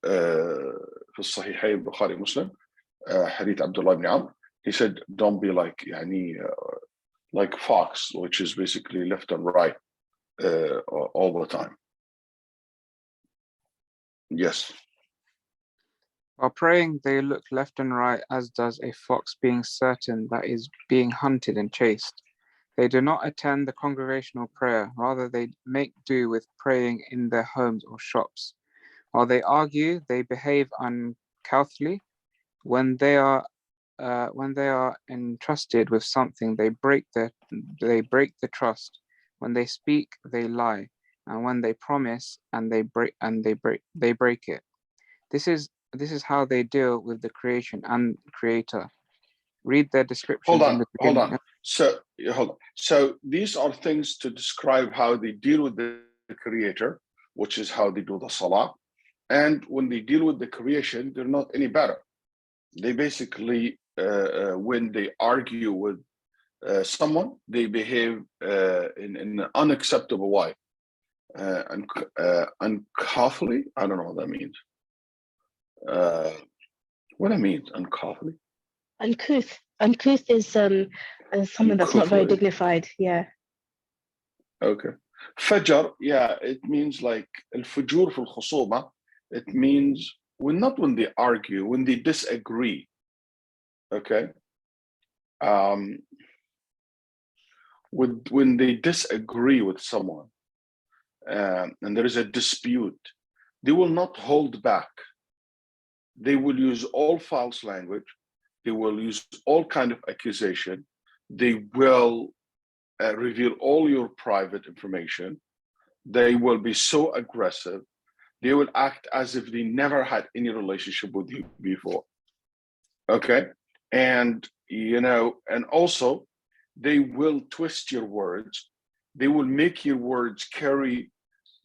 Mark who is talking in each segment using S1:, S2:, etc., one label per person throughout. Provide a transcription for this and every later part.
S1: في الصحيحين البخاري مسلم حديث عبد الله بن عمرو. He said, don't be like like fox, which is basically left and right all the time. Yes.
S2: While praying, they look left and right, as does a fox, being certain that is being hunted and chased. They do not attend the congregational prayer, rather they make do with praying in their homes or shops. While they argue, they behave uncouthly. When they are entrusted with something, they break the trust. When they speak, they lie, and when they promise, they break it. This is how they deal with the creation and creator. Read their descriptions.
S1: Hold on. So these are things to describe how they deal with the creator, which is how they do the salah. And when they deal with the creation, they're not any better. They basically, when they argue with someone, they behave in an unacceptable way. Uncouthly, I don't know what that means. What it means, uncouthly?
S3: Uncouth. Uncouth is someone that's not very dignified. Yeah.
S1: Okay. Fajr, yeah, it means like al-fujur fil khusuma. It means when they argue, when they disagree. Okay. When they disagree with someone, and there is a dispute, they will not hold back. They will use all false language. They will use all kind of accusation. They will reveal all your private information. They will be so aggressive. They will act as if they never had any relationship with you before. Okay. And, and also they will twist your words. They will make your words carry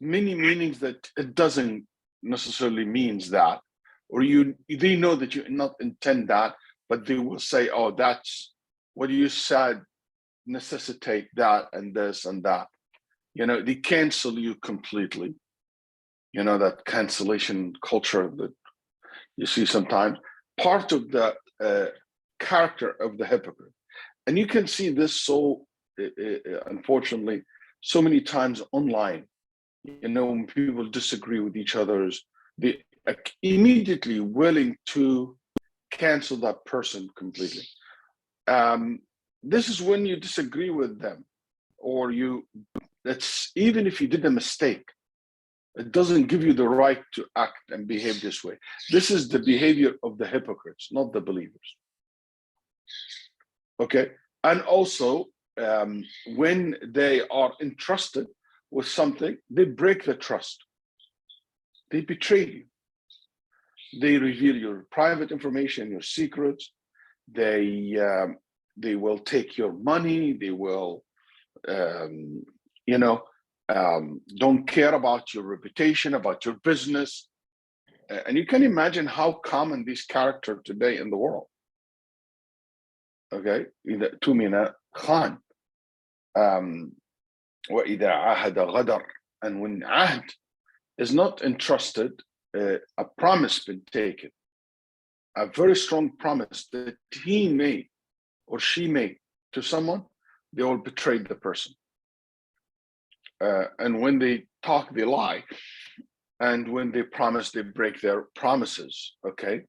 S1: many meanings that it doesn't necessarily means that, or they know that you not intend that, but they will say, oh, that's what you said necessitate that and this and that. They cancel you completely. That cancellation culture that you see sometimes, part of the character of the hypocrite. And you can see this so, unfortunately, so many times online. When people disagree with each other, they are immediately willing to cancel that person completely. This is when you disagree with them, or that's even if you did a mistake, it doesn't give you the right to act and behave this way. This is the behavior of the hypocrites, not the believers. Okay, and also when they are entrusted with something, they break the trust. They betray you. They reveal your private information, your secrets. They will take your money. They will, don't care about your reputation, about your business. And you can imagine how common this character today in the world. Okay, إذا تؤمن خان وإذا عاهد غدر. And when ahd is not entrusted, a promise been taken, a very strong promise that he made or she made to someone, they will betray the person. And when they talk, they lie. And when they promise, they break their promises. Okay.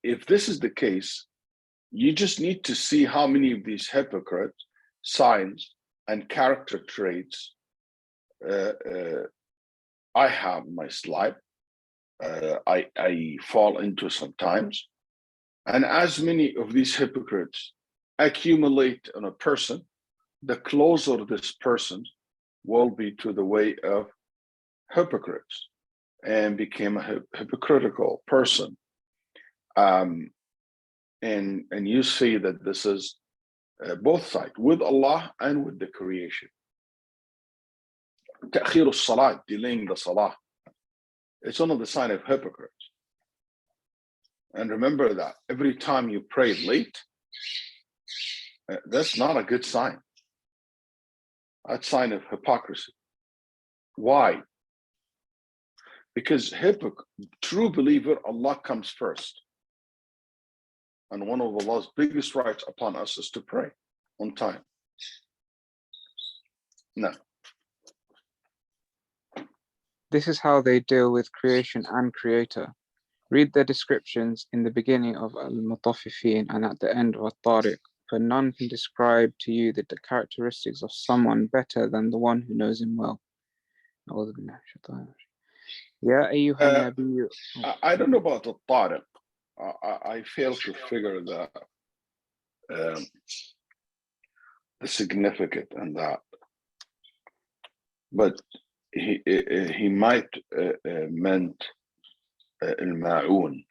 S1: If this is the case, you just need to see how many of these hypocrite signs and character traits I have in my life. I fall into sometimes. And as many of these hypocrites accumulate on a person, the closer this person will be to the way of hypocrites and became a hypocritical person. And you see that this is both sides, with Allah and with the creation. تأخير الصلاة, delaying the salah. It's one of the signs of hypocrites. And remember that every time you pray late, that's not a good sign. That's a sign of hypocrisy. Why? Because true believer, Allah comes first. And one of Allah's biggest rights upon us is to pray on time. No.
S2: This is how they deal with creation and creator. Read the descriptions in the beginning of Al-Mutaffifin and at the end of Al-Tariq, for none can describe to you the characteristics of someone better than the one who knows him well. Ya ayyuhan nabiyyu.
S1: I don't know about Al-Tariq. I fail to figure the significance in that. But he might meant al-ma'un,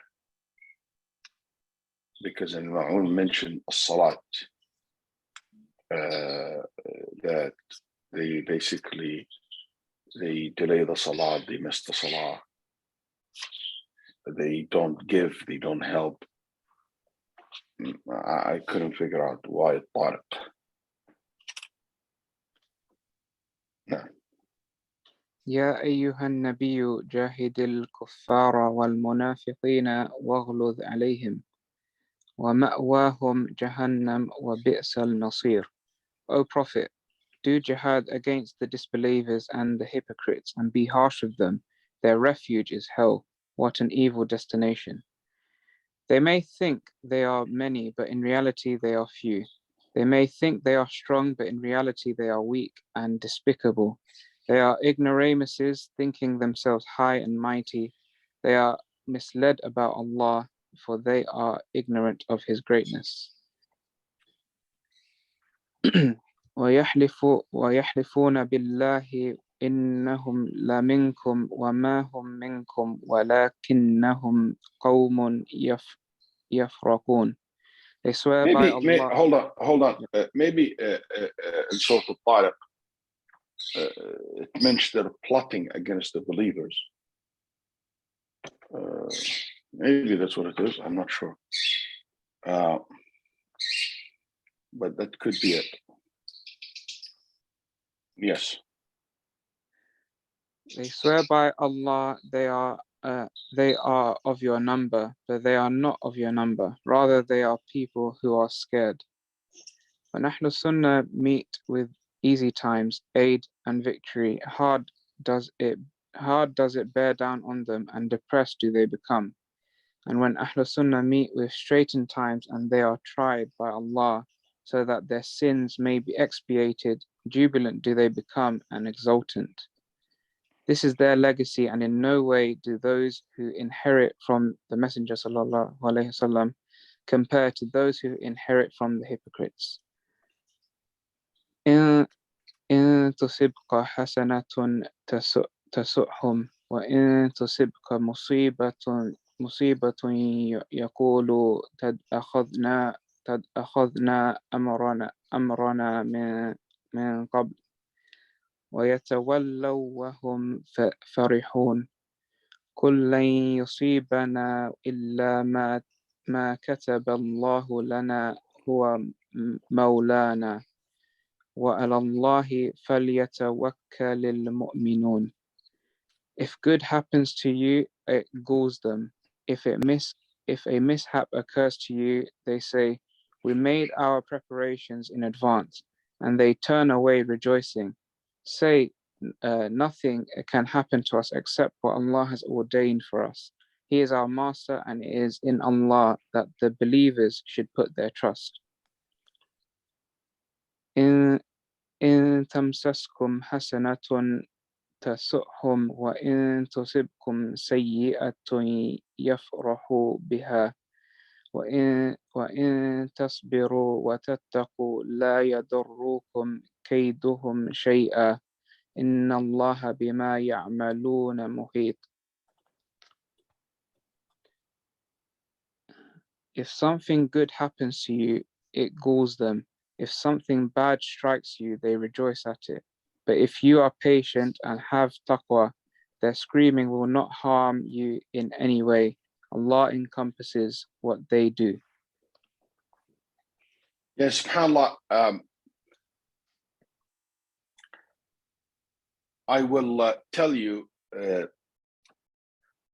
S1: because al-ma'un mentioned as-salat, that they basically delay the salat, they miss the salah, they don't give, they don't help. I couldn't figure out why Tariq. No.
S2: يا أيها النبي جاهد الكفار والمنافقين واغلظ عليهم ومأواهم جهنم وبئس المصير. O Prophet, do jihad against the disbelievers and the hypocrites and be harsh with them. Their refuge is hell. What an evil destination. They may think they are many, but in reality they are few. They may think they are strong, but in reality they are weak and despicable. They are ignoramuses, thinking themselves high and mighty. They are misled about Allah, for they are ignorant of His greatness. ويحلفون بالله إنهم لمنكم وما هم منكم ولكنهم قوم يفرقون. They swear by Allah.
S1: Hold on. Maybe in Surah Al-Tariq, it mentions they're plotting against the believers. Maybe that's what it is. I'm not sure. But that could be it. Yes.
S2: They swear by Allah they are of your number, but they are not of your number. Rather, they are people who are scared. When Ahlul Sunnah meet with easy times, aid and victory, hard does it bear down on them, and depressed do they become. And when Ahlul Sunnah meet with straitened times and they are tried by Allah so that their sins may be expiated, jubilant do they become and exultant. This is their legacy, and in no way do those who inherit from the Messenger sallallahu alaihi wasallam compare to those who inherit from the hypocrites. إن تصبك حسنة تسؤهم وإن تصبك مصيبة يقولوا قد أخذنا أمرنا من قبل ويتولوا وهم فرحون قل لن يصيبنا إلا ما كتب الله لنا هو مولانا وعلى الله فليتوكل المؤمنون. If good happens to you, it galls them. If a mishap occurs to you, they say, we made our preparations in advance, and they turn away rejoicing. Say, nothing can happen to us except what Allah has ordained for us. He is our master, and it is in Allah that the believers should put their trust. إن تمسسكم حسنة تسؤهم وإن تصبكم سيئة يفرحوا بها وإن تصبروا وتتقوا لا يضركم كيدهم شيئا إن الله بما يعملون محيط. If something good happens to you, it galls them. If something bad strikes you, they rejoice at it. But if you are patient and have taqwa, their screaming will not harm you in any way. Allah encompasses what they do.
S1: Yes, subhanAllah. I will tell you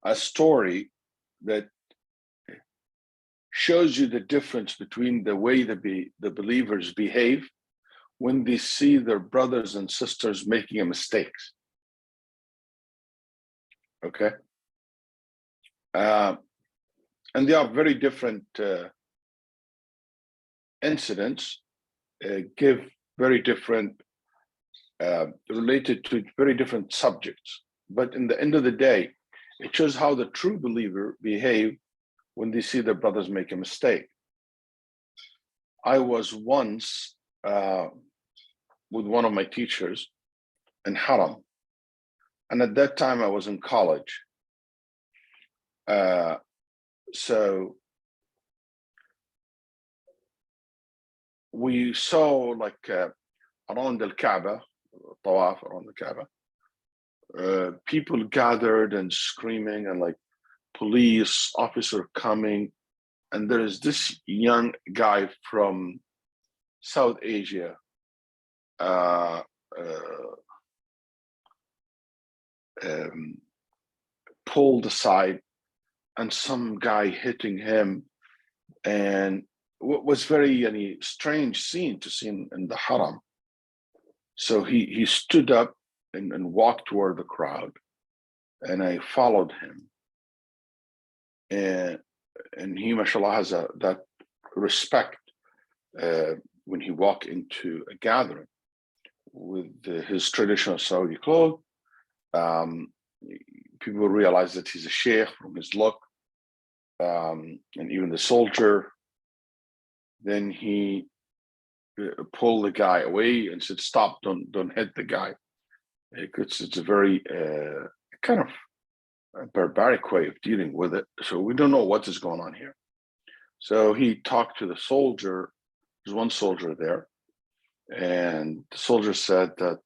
S1: a story that shows you the difference between the way the believers behave when they see their brothers and sisters making mistakes. Okay? And they are very different incidents, give very different, related to very different subjects. But in the end of the day, it shows how the true believer behave when they see their brothers make a mistake. I was once with one of my teachers in Haram. And at that time I was in college. So we saw like around al-Kaaba, tawaf around the Kaaba, people gathered and screaming and like police officer coming. And there is this young guy from South Asia, pulled aside, and some guy hitting him, and what was very strange scene to see in the Haram. So he stood up and walked toward the crowd, and I followed him. And he, mashallah, has that respect when he walked into a gathering with his traditional Saudi clothes. People realize that he's a sheikh from his look, and even the soldier. Then he pulled the guy away and said, "Stop! Don't hit the guy." It's a very kind of a barbaric way of dealing with it. So we don't know what is going on here. So he talked to the soldier. There's one soldier there, and the soldier said that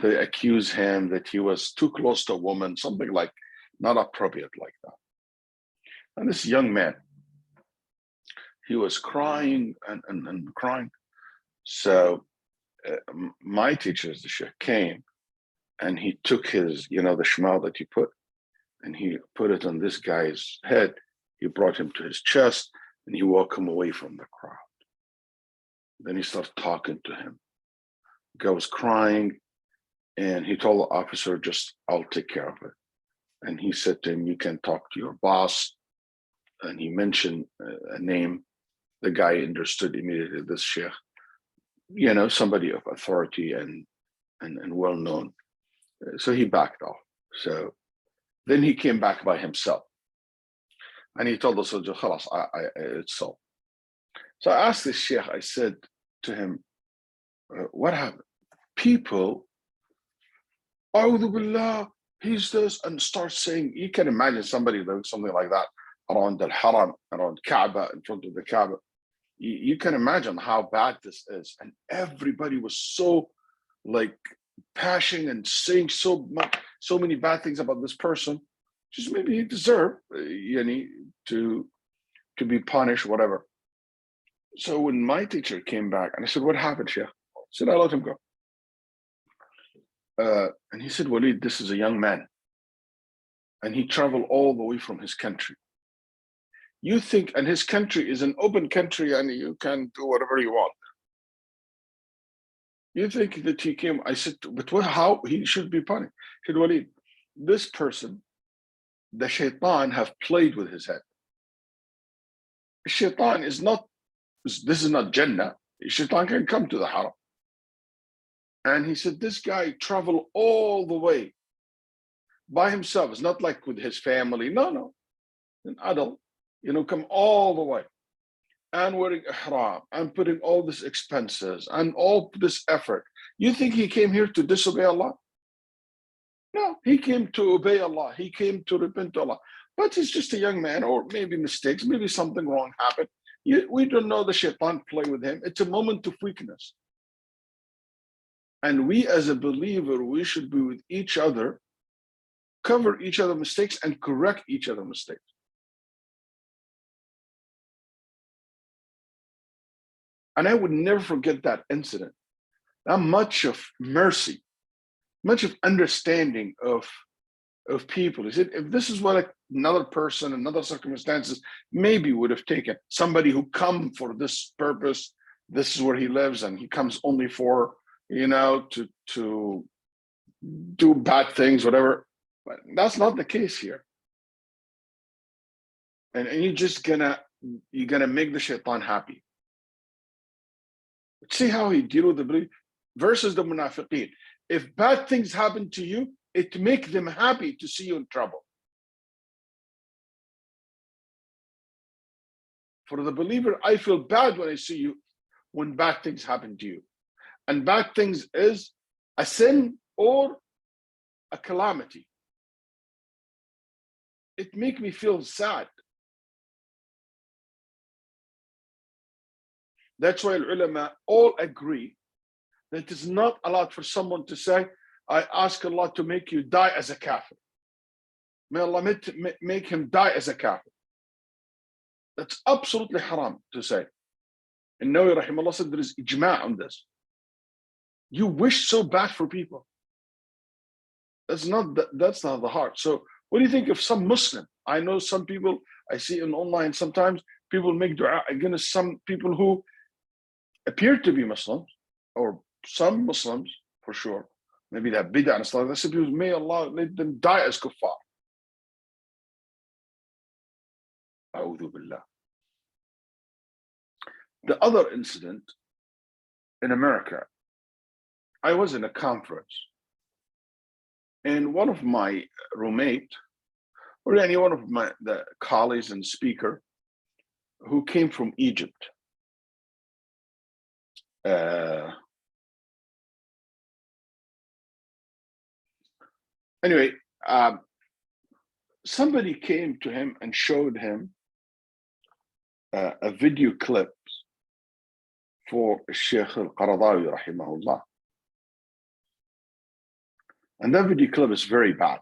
S1: they accuse him that he was too close to a woman, something like not appropriate like that. And this young man, he was crying and crying. So my teacher, the sheikh, came and he took his, the shmal that you put, and he put it on this guy's head. He brought him to his chest and he walked him away from the crowd. Then he started talking to him. The guy was crying, and he told the officer, "Just, I'll take care of it." And he said to him, "You can talk to your boss." And he mentioned a name. The guy understood immediately, this sheikh, somebody of authority and well known. So he backed off. So then he came back by himself, and he told the soldier, "Khalas, it's so." So I asked this sheikh, I said to him, "What happened?" People, "A'udhu billah, he's this," and start saying, you can imagine somebody doing something like that around the Haram, around Kaaba, in front of the Kaaba. You can imagine how bad this is. And everybody was so like passionate and saying so many bad things about this person. Just maybe he deserved to be punished, whatever. So when my teacher came back and I said, "What happened, Sheikh?" I said, "I let him go." And he said, "Waleed, this is a young man, and he traveled all the way from his country. You think, and his country is an open country and you can do whatever you want. You think that he came?" I said, "But how he should be punished?" He said, "Waleed, this person, the shaitan have played with his head. Shaitan is not, this is not Jannah. Shaitan can come to the Haram." And he said, "This guy traveled all the way by himself. It's not like with his family. No, an adult, come all the way and wearing ihram and putting all these expenses and all this effort. You think he came here to disobey Allah? No, he came to obey Allah. He came to repent to Allah. But he's just a young man, or maybe mistakes, maybe something wrong happened. We don't know, the shaitan play with him. It's a moment of weakness. And we as a believer, we should be with each other, cover each other's mistakes and correct each other's mistakes." And I would never forget that incident. That much of mercy, much of understanding of of people. He said, if this is what another person, another circumstances, maybe would have taken somebody who come for this purpose, this is where he lives, and he comes only for, to do bad things, whatever. But that's not the case here. And you're gonna make the shaitan happy. See how he deal with the belief versus the munafiqeen. If bad things happen to you, it makes them happy to see you in trouble. For the believer, I feel bad when I see you, when bad things happen to you. And bad things is a sin or a calamity. It makes me feel sad. That's why ulama all agree that it is not allowed for someone to say, I ask Allah to make you die as a kafir. May Allah make him die as a kafir. That's absolutely haram to say. And Nawawi rahimahullah said there is ijma' on this. You wish so bad for people. That's not the heart. So what do you think of some Muslim? I know some people, I see in online sometimes people make dua against some people who appear to be Muslims, or some Muslims for sure. Maybe that bid'ah and stuff. They say, may Allah let them die as kuffar. A'udhu billah. The other incident in America, I was in a conference, and one of my roommate, or any one of the colleagues and speaker, who came from Egypt. Anyway, somebody came to him and showed him a video clip for Sheikh al-Qaradawi rahimahullah. And that video clip is very bad.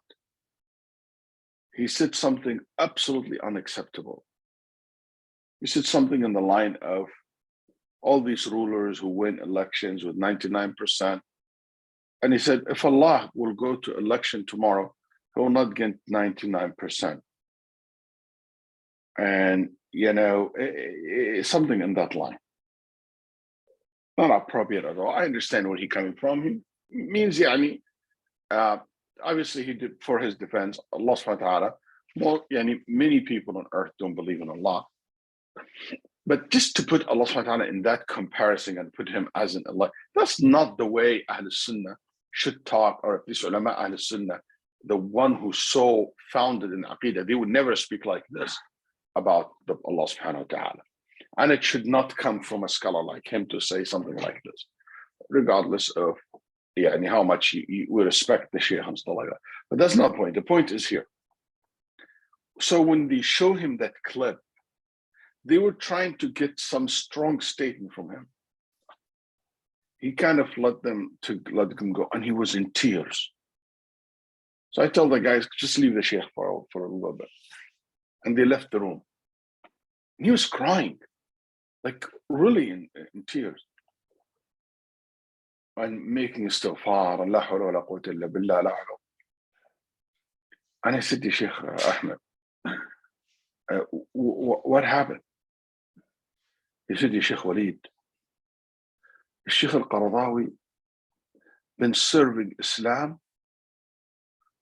S1: He said something absolutely unacceptable. He said something in the line of all these rulers who win elections with 99%. And he said, if Allah will go to election tomorrow, he will not get 99%. And, something in that line. Not appropriate at all. I understand where he's coming from. He means, obviously he did for his defense, Allah subhanahu wa ta'ala, many people on earth don't believe in Allah. But just to put Allah subhanahu wa ta'ala in that comparison and put him as an Allah, that's not the way Ahl Sunnah should talk, or at least ulama Ahl Sunnah, the one who's so founded in Aqidah, they would never speak like this about Allah subhanahu wa ta'ala. And it should not come from a scholar like him to say something like this, regardless of how much we respect the Shaykh and stuff like that. But that's not the point. The point is here. So when they show him that clip, they were trying to get some strong statement from him. He kind of let them go, and he was in tears. So I told the guys, just leave the Sheikh for a little bit. And they left the room. And he was crying, like really in tears. And making istighfar, and la hawla wa la quwwata illa billah, la hawla. And I said to Sheikh Ahmed, what happened? He said, Sheikh Waleed, Sheikh al-Qaradawi been serving Islam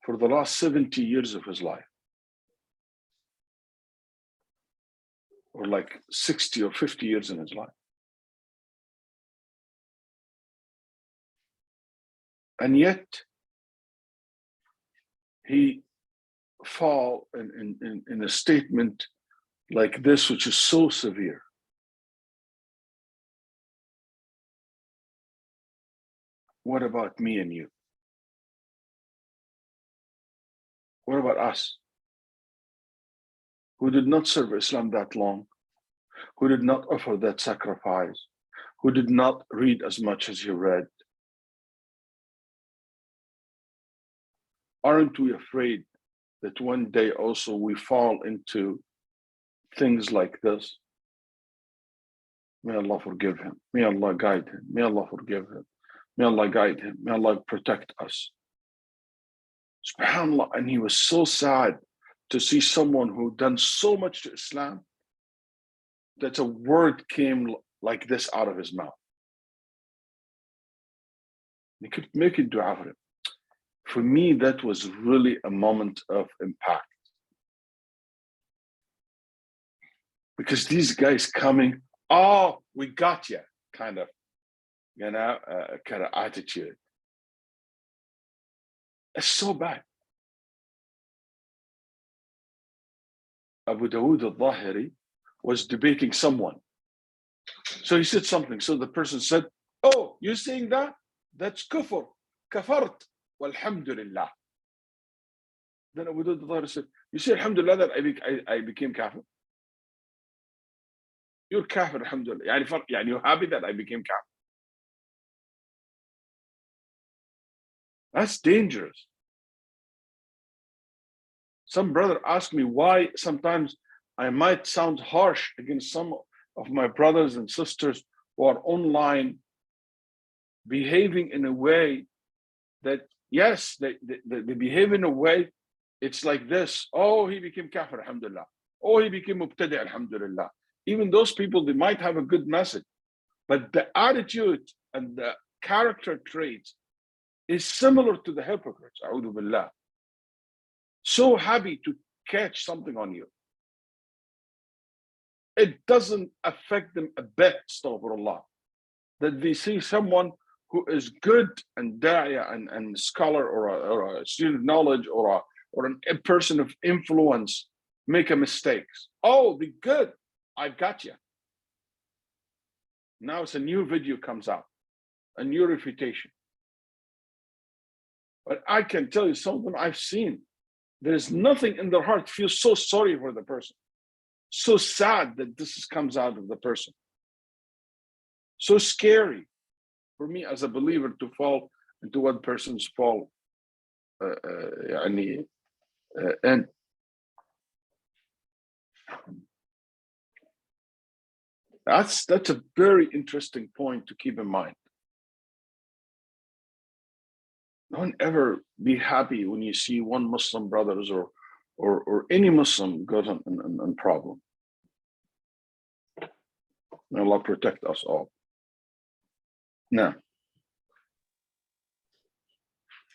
S1: for the last 70 years of his life. Or like 60 or 50 years in his life. And yet, he fall in a statement like this, which is so severe. What about me and you? What about us, who did not serve Islam that long, who did not offer that sacrifice, who did not read as much as he read? Aren't we afraid that one day also we fall into things like this? May Allah forgive him. May Allah guide him. May Allah forgive him. May Allah guide him. May Allah protect us. SubhanAllah. And he was so sad to see someone who done so much to Islam that a word came like this out of his mouth. He could make it dua for him. For me, that was really a moment of impact. Because these guys coming, oh, we got you, kind of attitude. It's so bad. Abu Dawood al-Zahiri was debating someone. So he said something. So the person said, oh, you're saying that? That's kufr. Kafart. Alhamdulillah. Then Abu Dawood al-Zahiri said, you say alhamdulillah that I became kafir? You're kafir, alhamdulillah. Yani you're happy that I became kafir. That's dangerous. Some brother asked me why sometimes I might sound harsh against some of my brothers and sisters who are online, behaving in a way that, yes, they behave in a way, it's like this. Oh, he became kafir, alhamdulillah. Oh, he became mubtadi, alhamdulillah. Even those people, they might have a good message, but the attitude and the character traits is similar to the hypocrites, a'udhu billah. So happy to catch something on you. It doesn't affect them a bit, astaghfirullah, that they see someone who is good and da'iyah and scholar or a student of knowledge or a person of influence make a mistake. Oh, the good, I got you. Now it's a new video comes out, a new refutation. But I can tell you, some of them I've seen, there's nothing in their heart, feels so sorry for the person. So sad that this comes out of the person. So scary for me as a believer to fall into what persons fall in. That's a very interesting point to keep in mind. Don't ever be happy when you see one Muslim brothers or any Muslim got in problem. May Allah protect us all. Now,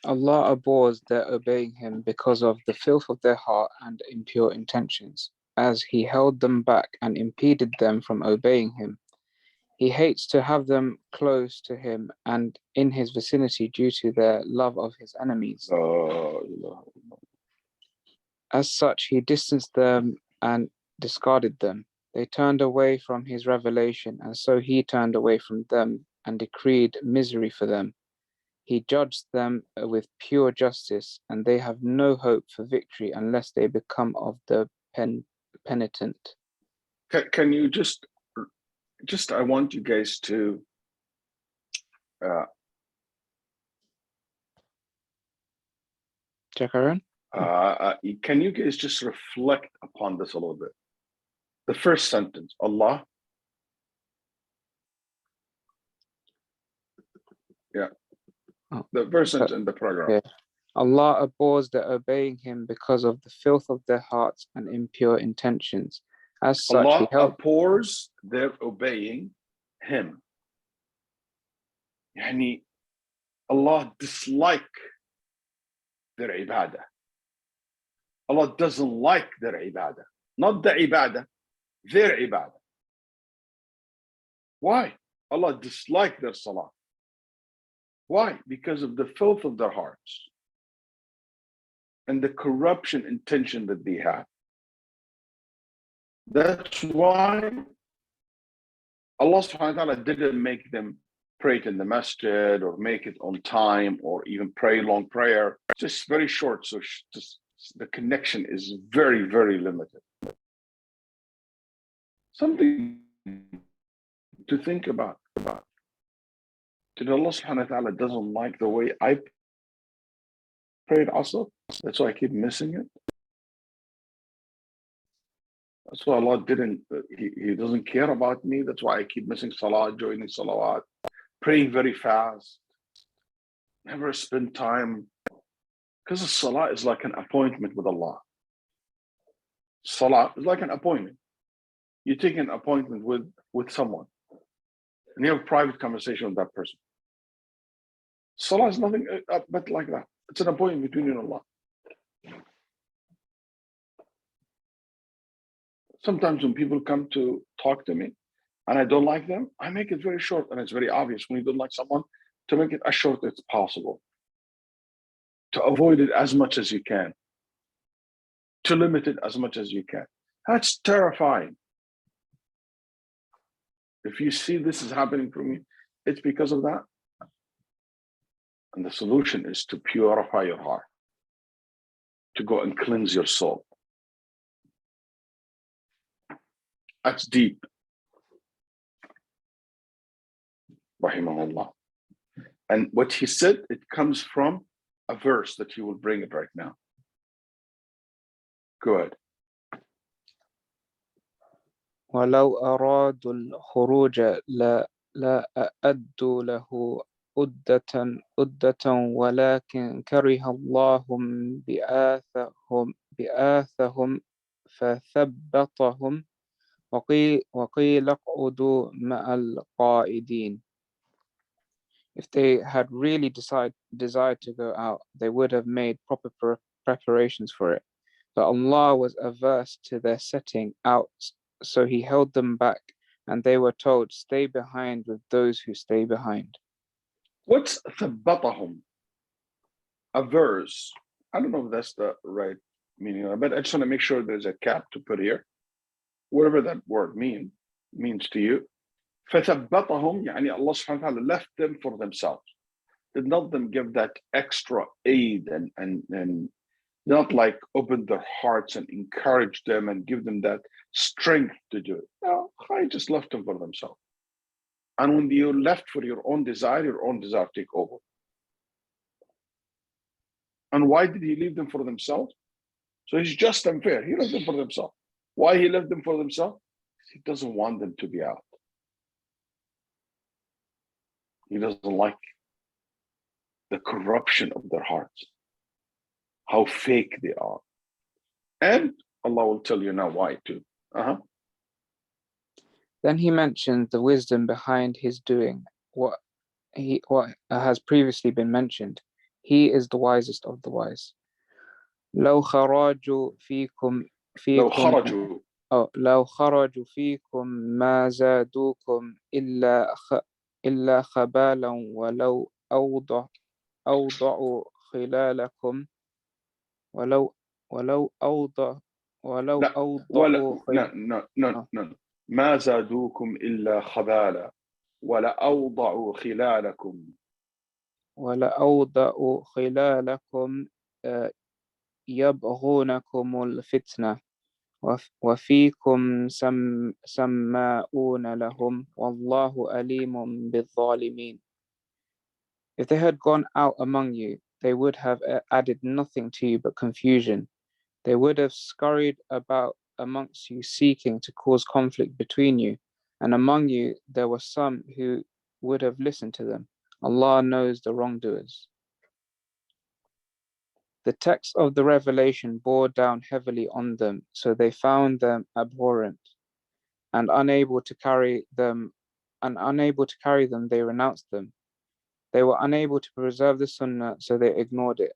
S2: Allah abhors their obeying him because of the filth of their heart and impure intentions, as he held them back and impeded them from obeying him. He hates to have them close to him and in his vicinity due to their love of his enemies. As such, he distanced them and discarded them. They turned away from his revelation, and so he turned away from them and decreed misery for them. He judged them with pure justice, and they have no hope for victory unless they become of the penitent.
S1: can you just I want you guys to
S2: Jakaran?
S1: can you guys just reflect upon this a little bit? The first sentence, Allah. Yeah.
S2: Oh,
S1: the first sentence in the paragraph.
S2: Yeah. Allah abhors their obeying him because of the filth of their hearts and impure intentions. As such,
S1: Allah
S2: he held
S1: abhors their obeying him. Yani Allah dislike their ibadah. Allah doesn't like their ibadah. Not the ibadah, their ibadah. Why? Allah disliked their salah. Why? Because of the filth of their hearts and the corruption intention that they have. That's why Allah subhanahu wa ta'ala didn't make them pray it in the masjid or make it on time or even pray long prayer. Just very short, so just the connection is very, very limited. Something to think about. Did Allah subhanahu wa ta'ala doesn't like the way I prayed also? That's why I keep missing it. That's why Allah didn't, he doesn't care about me. That's why I keep missing salah, joining salawat, praying very fast, never spend time Because the salah is like an appointment with Allah. Salah is like an appointment. You take an appointment with someone and you have a private conversation with that person. Salah is nothing but like that. It's an appointment between you and Allah. Sometimes when people come to talk to me and I don't like them, I make it very short, and it's very obvious when you don't like someone to make it as short as possible, to avoid it as much as you can, to limit it as much as you can. That's terrifying. If you see this is happening for me, it's because of that. And the solution is to purify your heart, to go and cleanse your soul. That's deep. Rahimahullah. And what he said, it comes from a verse that he will bring it right now. Go ahead.
S2: ولو أرادوا الخروج لا أعدوا له عدة ولكن كره الله بآثهم فثبطهم وقيل اقعدوا مع القائدين. If they had really desired to go out, they would have made proper preparations for it. But Allah was averse to their setting out, so He held them back, and they were told, stay behind with those who stay behind.
S1: What's ثبطهم? A verse. I don't know if that's the right meaning, but I just want to make sure there's a cap to put here. Whatever that word means to you. فثبطهم, يعني Allah subhanahu wa ta'ala left them for themselves. Did not them give that extra aid and not like open their hearts and encourage them and give them that strength to do it. No, I just left them for themselves. And when you're left for your own desire take over. And why did He leave them for themselves? So He's just unfair. He left them for themselves. Why He left them for themselves? He doesn't want them to be out. He doesn't like the corruption of their hearts, how fake they are. And Allah will tell you now why too.
S2: Then He mentioned the wisdom behind His doing what has previously been mentioned. He is the wisest of the wise. لو خرجوا فيكم ما زادوكم إلا خبالا ولو أوضعوا خلالكم
S1: ما زادوكم إلا خبالا ولا أوضعوا خلالكم
S2: يبغونكم الفتنة وفيكم سماؤون لهم والله أليم بالظالمين. If they had gone out among you, they would have added nothing to you but confusion. They would have scurried about amongst you, seeking to cause conflict between you, and among you there were some who would have listened to them. Allah knows the wrongdoers. The text of the revelation bore down heavily on them, so they found them abhorrent, and unable to carry them, they renounced them. They were unable to preserve the Sunnah, so they ignored it.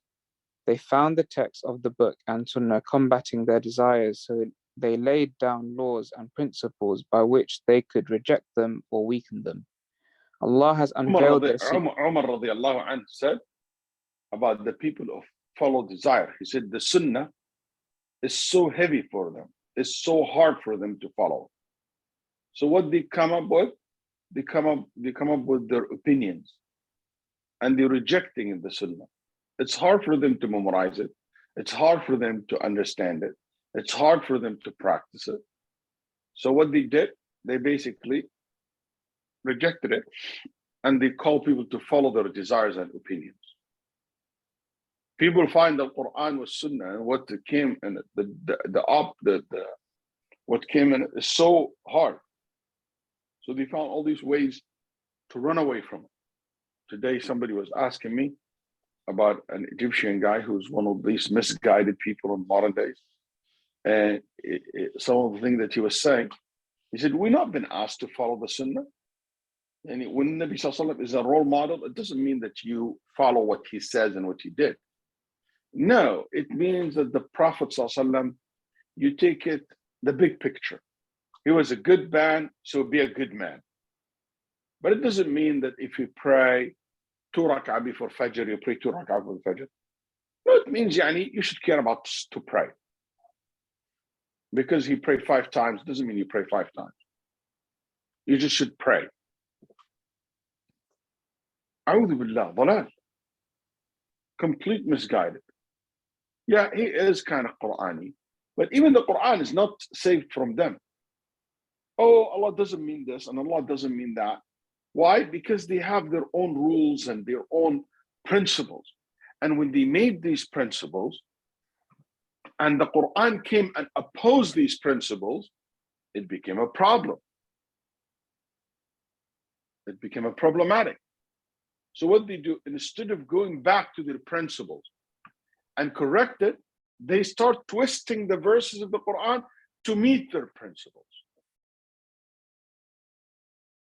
S2: They found the text of the book and Sunnah combating their desires, so they laid down laws and principles by which they could reject them or weaken them. Allah has unveiled their secret.
S1: Umar radiallahu anhu said about the people of follow desire. He said the Sunnah is so heavy for them. It's so hard for them to follow. So what they come up with? They come up with their opinions, and they're rejecting the Sunnah. It's hard for them to memorize it. It's hard for them to understand it. It's hard for them to practice it. So what they did, they basically rejected it, and they call people to follow their desires and opinions. People find the Quran was Sunnah, and what came in it, what came in it is so hard. So they found all these ways to run away from it. Today, somebody was asking me, about an Egyptian guy who's one of these misguided people in modern days. And some of the things that he was saying, he said, we've not been asked to follow the Sunnah. And when Nabi Sallallahu Alaihi Wasallam is a role model, it doesn't mean that you follow what he says and what he did. No, it means that the Prophet Sallallahu Alaihi Wasallam, you take it, the big picture. He was a good man, so be a good man. But it doesn't mean that if you pray 2 rak'ah before Fajr, you pray 2 rak'ah before Fajr. No, it means you should care about to pray. Because he prayed 5 times doesn't mean you pray 5 times. You just should pray. A'udhu billah, dhalal. Complete misguided. Yeah, he is kind of Qur'ani, but even the Qur'an is not saved from them. Oh, Allah doesn't mean this and Allah doesn't mean that. Why? Because they have their own rules and their own principles. And when they made these principles, and the Quran came and opposed these principles, it became a problem. It became a problematic. So what they do, instead of going back to their principles and correct it, they start twisting the verses of the Quran to meet their principles.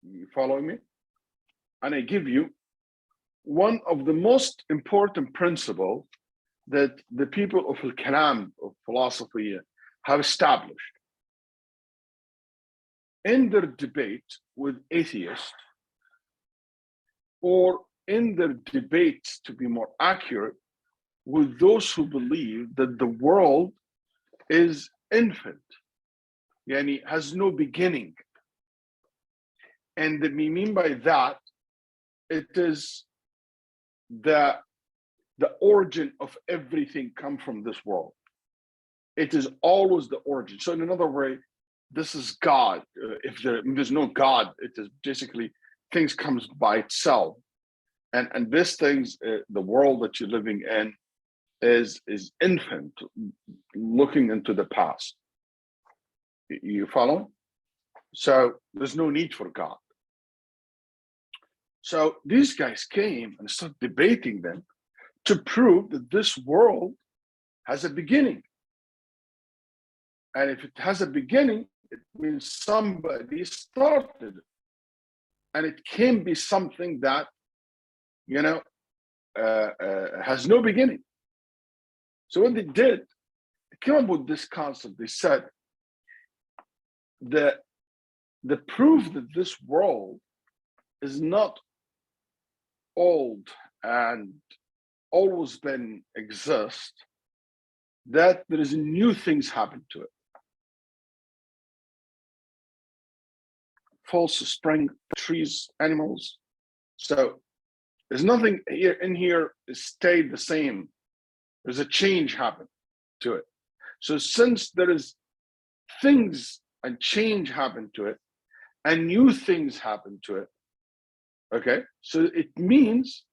S1: You following me? And I give you one of the most important principles that the people of al-Kalam, of philosophy, have established. In their debate with atheists, or in their debates, to be more accurate, with those who believe that the world is infinite, yani has no beginning. And we mean by that, it is the origin of everything come from this world. It is always the origin. So in another way, this is God. If there's no God, it is basically things comes by itself. And this things, the world that you're living in is infinite, looking into the past. You follow? So there's no need for God. So these guys came and started debating them to prove that this world has a beginning. And if it has a beginning, it means somebody started it. And it can be something that, has no beginning. So what they did, they came up with this concept. They said that the proof that this world is not old and always been exist, that there is new things happen to it. False spring, trees, animals. So there's nothing here in here stayed the same. There's a change happened to it. So since there is things and change happen to it, and new things happen to it, okay, so it means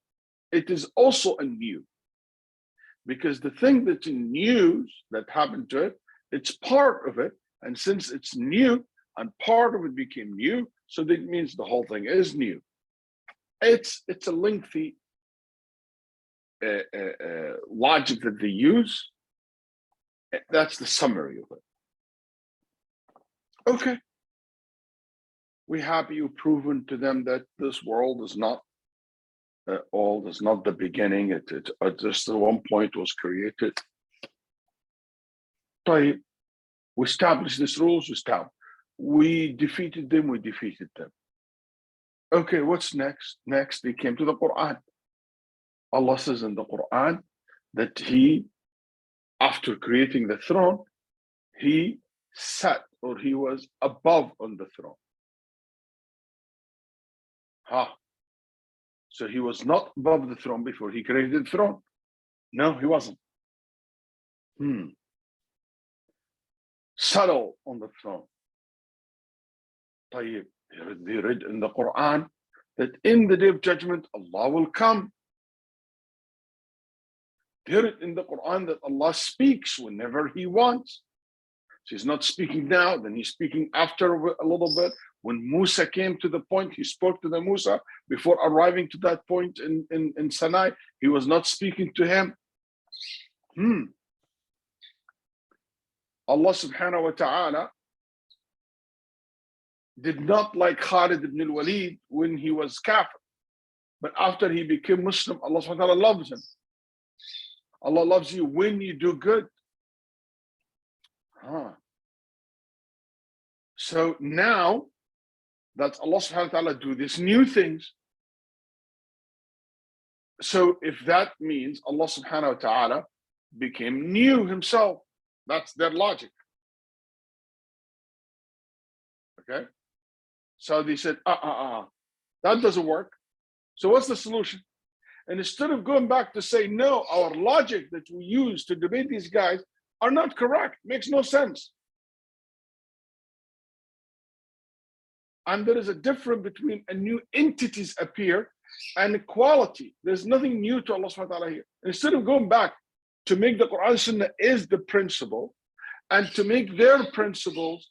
S1: it is also a new. Because the thing that's new that happened to it, it's part of it. And since it's new and part of it became new, so that means the whole thing is new. It's a lengthy logic that they use. That's the summary of it. Okay. We're happy you've proven to them that this world is not all, is not the beginning. It just at one point was created. We established these rules, we defeated them, we defeated them. Okay, what's next? Next, they came to the Quran. Allah says in the Quran that He, after creating the throne, He sat, or He was above on the throne. So He was not above the throne before He created the throne. No, He wasn't. Settle on the throne. They read in the Quran that in the day of judgment, Allah will come. They read in the Quran that Allah speaks whenever He wants. So He's not speaking now, then He's speaking after a little bit. When Musa came to the point, he spoke to the Musa before arriving to that point in Sinai. He was not speaking to him. Allah subhanahu wa ta'ala did not like Khalid ibn al-Walid when he was kafir. But after he became Muslim, Allah subhanahu wa ta'ala loves him. Allah loves you when you do good. So now that Allah subhanahu wa ta'ala do these new things, so if that means Allah subhanahu wa ta'ala became new himself, that's their logic. Okay? So they said, that doesn't work. So what's the solution? And instead of going back to say, no, our logic that we use to debate these guys are not correct, makes no sense. And there is a difference between a new entities appear and equality. There's nothing new to Allah subhanahu wa ta'ala here. Instead of going back to make the Quran Sunnah is the principle and to make their principles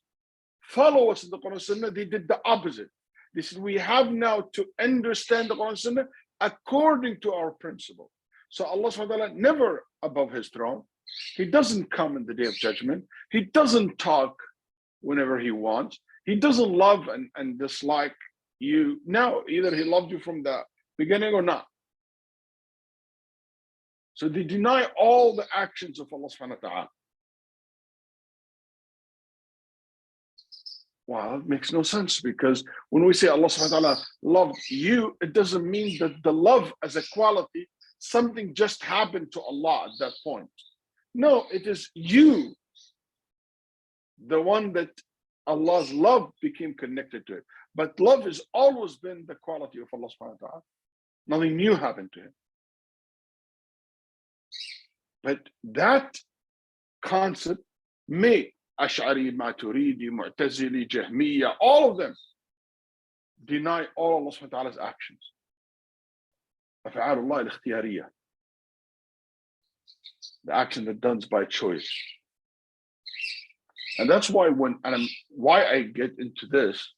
S1: follow us in the Quran Sunnah, they did the opposite. They said, we have now to understand the Quran Sunnah according to our principle. So Allah subhanahu wa ta'ala never above his throne. He doesn't come in the day of judgment. He doesn't talk whenever he wants. He doesn't love and dislike you. No, either he loved you from the beginning or not. So they deny all the actions of Allah subhanahu wa ta'ala. Well, it makes no sense, because when we say Allah subhanahu wa ta'ala loved you, it doesn't mean that the love as a quality, something just happened to Allah at that point. No, it is you, the one that Allah's love became connected to it. But love has always been the quality of Allah subhanahu wa ta'ala. Nothing new happened to him. But that concept made Ash'ari, Maturidi, Mu'tazili, Jahmiya, all of them deny all Allah subhanahu wa ta'ala's actions. Af'alullah al-ikhtiyariyah. The action that done by choice. And that's why why I get into this,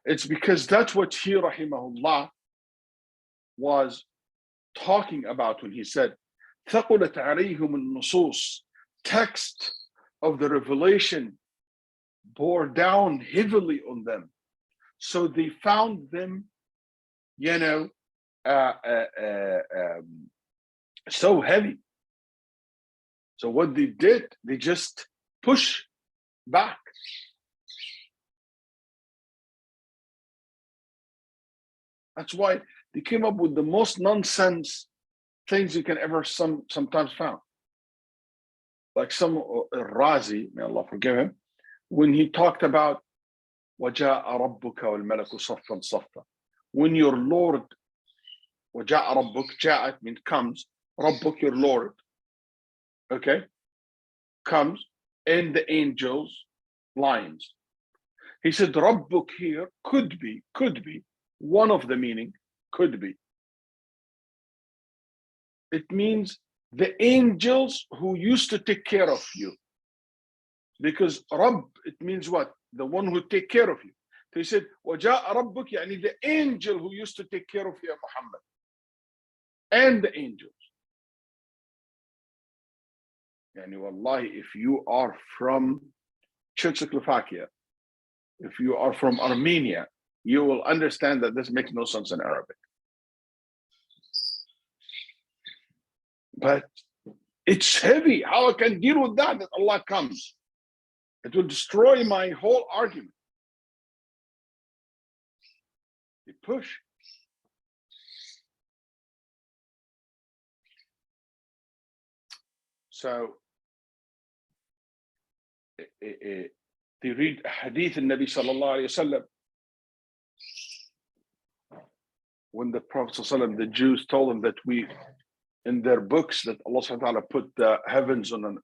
S1: it's because that's what he, rahimahullah, was talking about when he said, ثَقُلَتْ عَلَيْهِمُ النُّصُوص, text of the revelation bore down heavily on them. So they found them, so heavy. So what they did, they just push back. That's why they came up with the most nonsense things you can ever sometimes found. Like some Razi, may Allah forgive him, when he talked about وَجَاءَ رَبُّكَ وَالْمَلَكُ صَفًّا صَفًّا. When your Lord, وَجَاءَ رَبُّكَ, جاءت means comes, رَبُّكَ, your Lord, okay, comes, and the angels, lions. He said Rabbuk here could be one of the meaning, could be. It means the angels who used to take care of you. Because Rabb, it means what? The one who take care of you. So he said, وَجَاءَ رَبُّكَ, يعني the angel who used to take care of you, Muhammad. And the angels. Yani wallahi, if you are from Czechoslovakia, if you are from Armenia, you will understand that this makes no sense in Arabic. But it's heavy. How I can deal with that Allah comes? It will destroy my whole argument. You push. So they read a hadith in Nabi sallallahu alayhi wasallam. When the Prophet sallallahu alayhi wasallam, the Jews told them that we, in their books, that Allah subhanahu wa ta'ala put the heavens on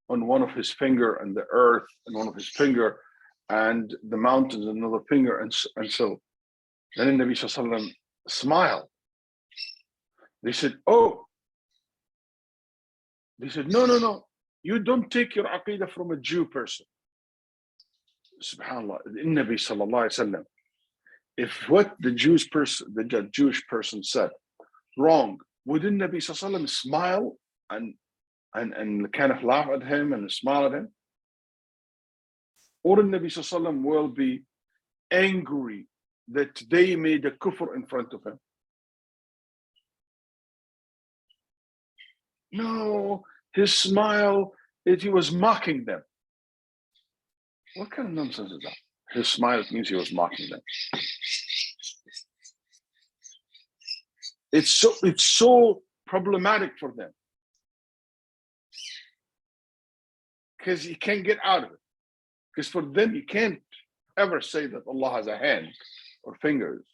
S1: one of his finger, and the earth on one of his finger, and the mountains on another finger, and so. Then the Nabi sallallahu alayhi wasallam smiled. They said, oh. They said, no. You don't take your aqidah from a Jew person. Subhanallah. The Nabi sallallahu alayhi wasallam, if what the Jewish person said wrong, wouldn't Nabi Sallallahu Alaihi Wasallam smile and kind of laugh at him and smile at him? Or the Nabi Sallallahu Alaihi Wasallam will be angry that they made a kufr in front of him? No, his smile, he was mocking them. What kind of nonsense is that? His smile means he was mocking them. It's so problematic for them, because you can't get out of it. Because for them, you can't ever say that Allah has a hand or fingers.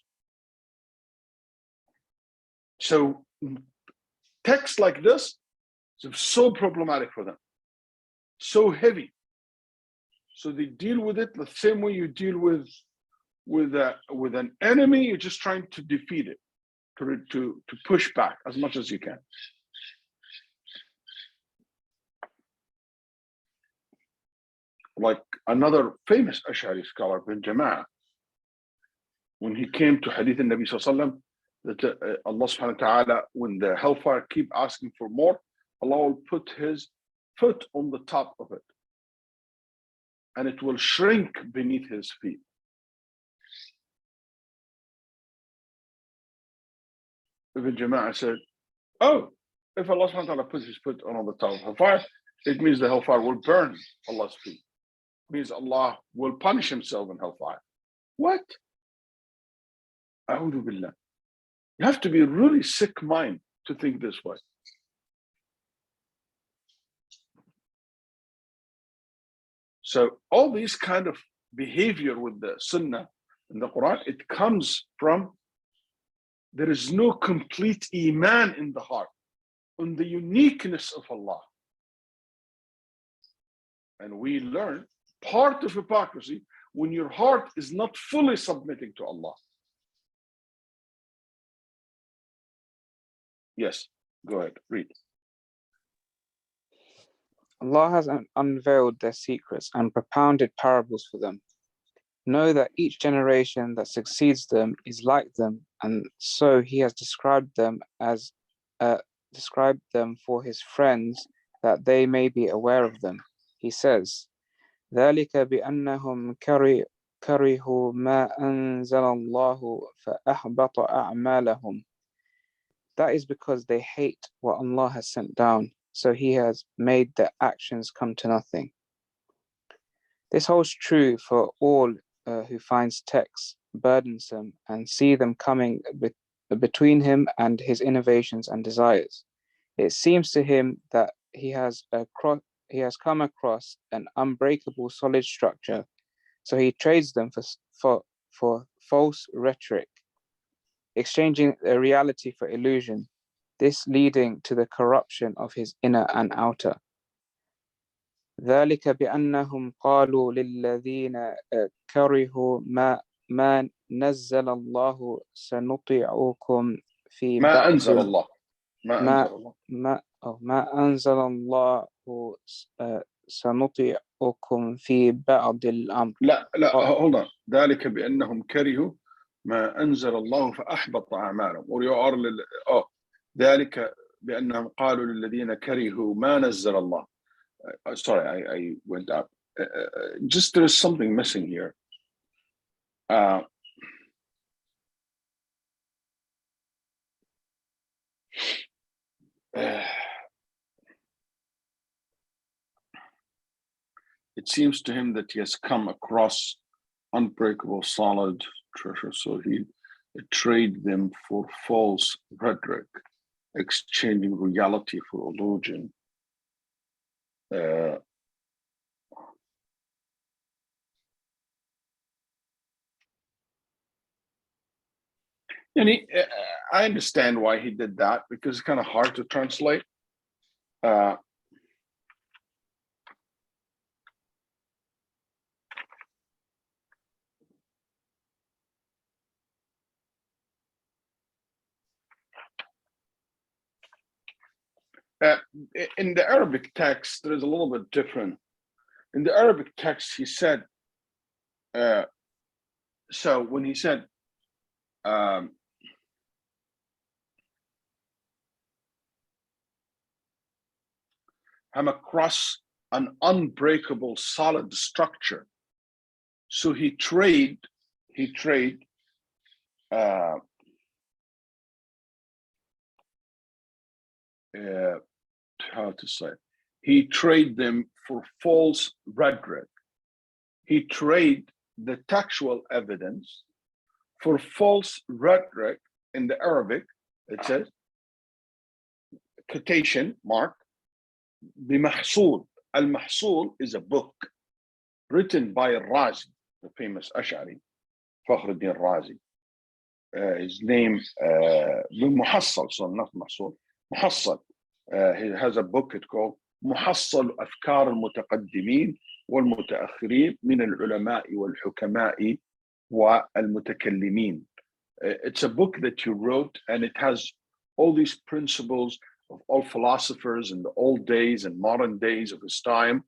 S1: So text like this is so problematic for them, so heavy. So they deal with it the same way you deal with an enemy. You're just trying to defeat it, to push back as much as you can. Like another famous Ash'ari scholar, bin Jama'ah, when he came to Hadith al Nabi Sallallahu Alaihi Wasallam, that Allah subhanahu wa ta'ala, when the hellfire keep asking for more, Allah will put his foot on the top of it, and it will shrink beneath his feet. Ibn Jama'ah said, oh, if Allah subhanahu wa ta'ala puts his foot on the top of hellfire, it means the hellfire will burn Allah's feet. It means Allah will punish himself in hellfire. What? A'udhu billah. You have to be a really sick mind to think this way. So all these kind of behavior with the Sunnah and the Quran, it comes from there is no complete Iman in the heart on the uniqueness of Allah. And we learn part of hypocrisy when your heart is not fully submitting to Allah. Yes, go ahead, read.
S2: Allah has unveiled their secrets and propounded parables for them. Know that each generation that succeeds them is like them, and so He has described them for His friends, that they may be aware of them. He says, ذَلِكَ بِأَنَّهُمْ كَرِهُوا مَا أَنزَلَ اللَّهُ فَأَحْبَطَ أَعْمَالَهُمْ. That is because they hate what Allah has sent down, so He has made their actions come to nothing. This holds true for all who finds texts burdensome and see them coming between him and his innovations and desires. It seems to him that he has come across an unbreakable solid structure, so he trades them for false rhetoric, exchanging a reality for illusion, this leading to the corruption of his inner and outer. ذلك بأنهم قالوا للذين كرهوا ما نزل الله سنطيعكم في
S1: ما
S2: بعض
S1: أنزل الله
S2: ما أنزل الله سنطيعكم في بعض الأمر.
S1: لا hold on. ذلك بأنهم كرهوا ما أنزل الله فأحبط أعمالهم. or you are ذلك بأنهم قالوا للذين كرهوا ما نزل الله. Sorry, I went up. Just there is something missing here. It seems to him that he has come across unbreakable solid treasure, so he trade them for false rhetoric, exchanging reality for illusion. And I understand why he did that, because it's kind of hard to translate. In the Arabic text, there is a little bit different. In the Arabic text, he said, so when he said, come across an unbreakable, solid structure. So he trade how to say, he trade them for false rhetoric. He trade the textual evidence for false rhetoric. In the Arabic, it says, quotation mark, بمحصول. Al-Mahsul is a book written by al-Razi, the famous Ash'ari, Fakhruddin Razi. His name, Muhassal, so not Mahsul, Muhassal. He has a book called محصل أفكار المتقدمين والمتأخرين من العلماء والحكماء والمتكلمين. It's a book that you wrote, and it has all these principles of all philosophers in the old days and modern days of his time.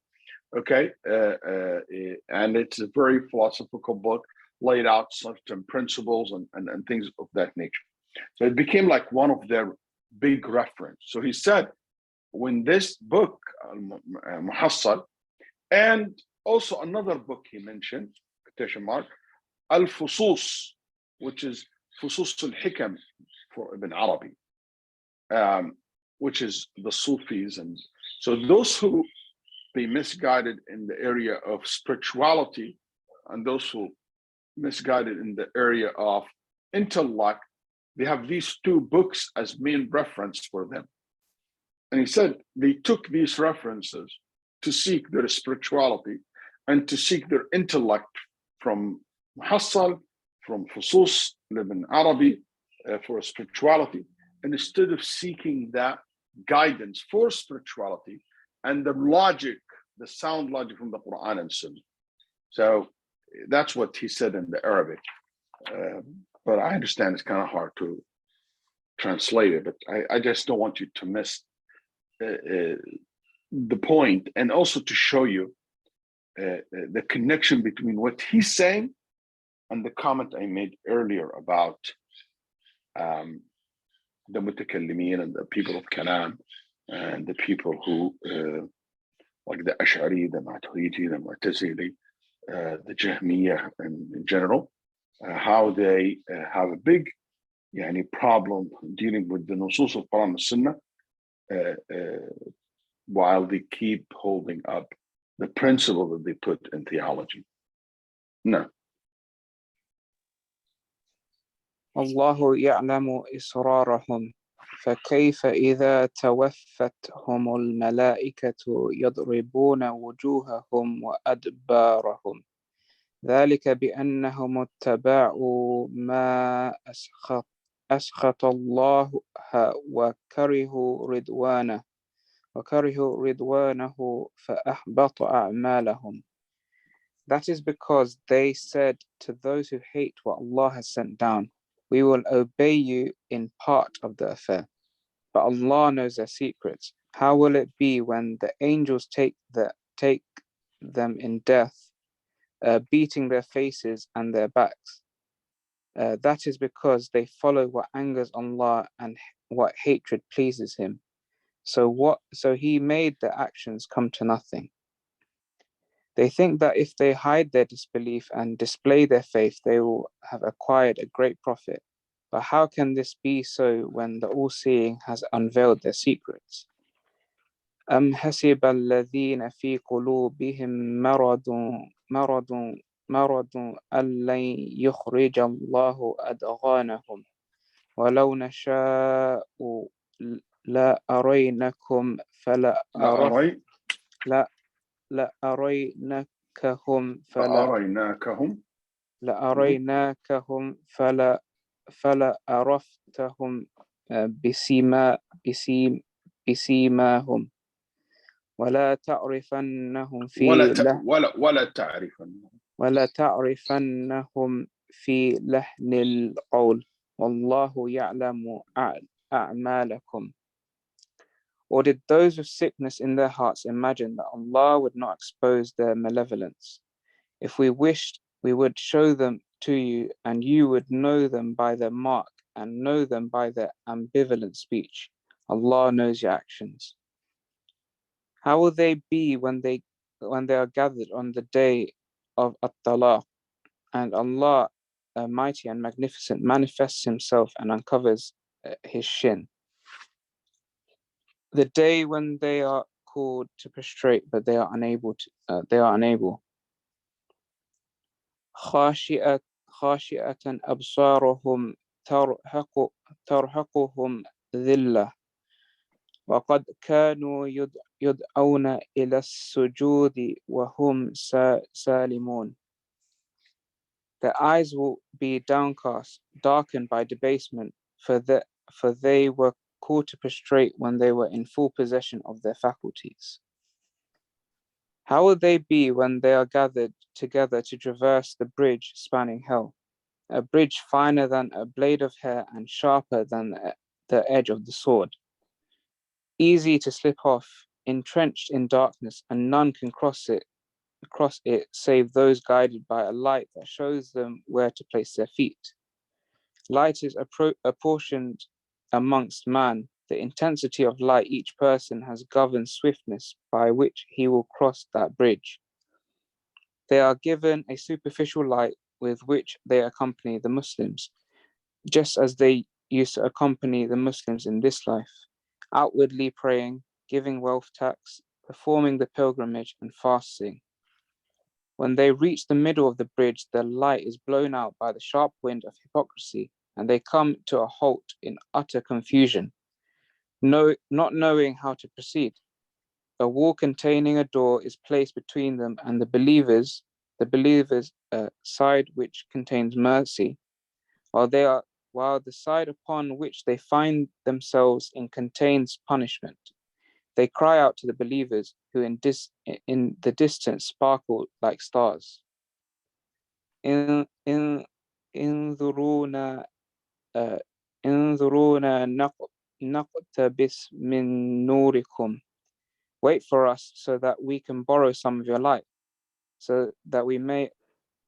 S1: Okay, and it's a very philosophical book, laid out certain principles and things of that nature. So it became like one of their big reference. So he said, when this book, Muhassal, and also another book he mentioned, quotation mark, al-Fusus, which is Fusus al-Hikam for Ibn Arabi, which is the Sufis. And so those who be misguided in the area of spirituality, and those who misguided in the area of intellect, they have these two books as main reference for them. And he said they took these references to seek their spirituality and to seek their intellect from Muhassal, from Fusus, Ibn Arabi, for spirituality. And instead of seeking that guidance for spirituality and the logic, the sound logic from the Quran and Sunnah. So that's what he said in the Arabic. But I understand it's kind of hard to translate it, but I just don't want you to miss the point, and also to show you the connection between what he's saying and the comment I made earlier about the mutakallimin and the people of Kalam and the people who like the Ash'ari, the Maturidi, the Mu'tazili, the Jahmiyyah in general, how they have a big problem dealing with the Nusus of Quran and Sunnah, while they keep holding up the principle that they put in theology. No.
S2: الله يعلم إسرارهم فكيف إذا توفتهم الملائكة يضربون وجوههم وأدبارهم ذلك بأنهم اتبعوا ما أسخط الله وكرهوا رضوانه فأحبط أعمالهم. That is because they said to those who hate what Allah has sent down, we will obey you in part of the affair, but Allah knows their secrets. How will it be when the angels take them in death, beating their faces and their backs? That is because they follow what angers Allah and what hatred pleases Him. So He made their actions come to nothing. They think that if they hide their disbelief and display their faith, they will have acquired a great profit. But how can this be so when the All-Seeing has unveiled their secrets? أم حسب الذين في قلوبهم مرض أن لن يخرج الله أضغانهم ولو نشاء لأريناكهم فلعرفتهم بسيماهم ولا تعرفنهم في لحن القول والله يعلم أعمالكم. Or did those with sickness in their hearts imagine that Allah would not expose their malevolence? If we wished, we would show them to you, and you would know them by their mark and know them by their ambivalent speech. Allah knows your actions. How will they be when they are gathered on the day of At-Talaq, and Allah, mighty and magnificent, manifests himself and uncovers his shin? The day when they are called to prostrate, but they are unable to. They are unable. خاشئة أبصارهم ترهقهم ذلة وقد كانوا يدعون إلى السجود وهم سالمون. Their eyes will be downcast, darkened by debasement, for they were called to prostrate when they were in full possession of their faculties. How will they be when they are gathered together to traverse the bridge spanning hell, a bridge finer than a blade of hair and sharper than the edge of the sword, easy to slip off, entrenched in darkness, and none can cross it save those guided by a light that shows them where to place their feet. Light is apportioned amongst man. The intensity of light each person has governed swiftness by which he will cross that bridge. They are given a superficial light with which they accompany the Muslims, just as they used to accompany the Muslims in this life, outwardly praying, giving wealth tax, performing the pilgrimage, and fasting. When they reach the middle of the bridge, their light is blown out by the sharp wind of hypocrisy, and they come to a halt in utter confusion, not knowing how to proceed. A wall containing a door is placed between them and the believers' side, which contains mercy, while the side upon which they find themselves in contains punishment. They cry out to the believers, who in the distance sparkle like stars. انظرونا نقتبس من نوركم. Wait for us so that we can borrow some of your light, so that we may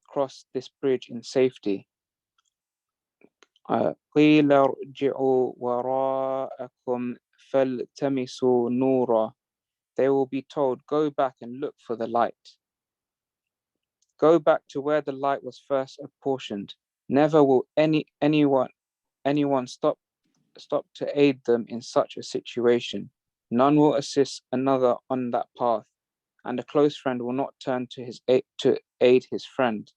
S2: cross this bridge in safety. قيل ارجعوا وراءكم فالتمسوا نورا. They will be told, go back and look for the light. Go back to where the light was first apportioned. Never will anyone stop to aid them in such a situation. None will assist another on that path, and a close friend will not turn to aid his friend.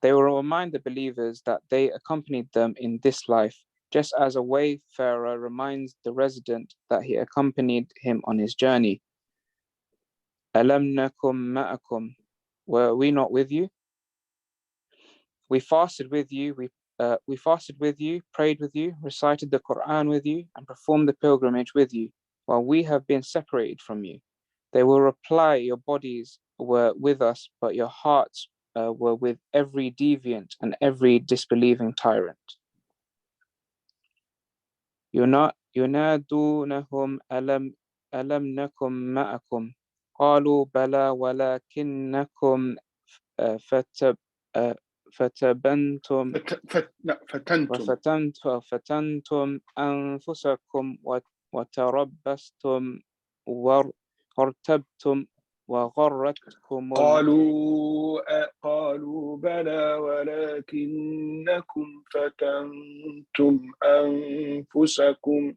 S2: They will remind the believers that they accompanied them in this life, just as a wayfarer reminds the resident that he accompanied him on his journey. Alam nakum ma'akum. Were we not with you? We fasted with you, prayed with you, recited the Quran with you, and performed the pilgrimage with you, while we have been separated from you. They will reply, your bodies were with us, but your hearts were with every deviant and every disbelieving tyrant. ينادونهم ألم نكن معكم قالوا بلى ولكنكم فتنتم أنفسكم وتربصتم وارتبتم وغرتكم
S1: قالوا بلى ولكنكم فتنتم أنفسكم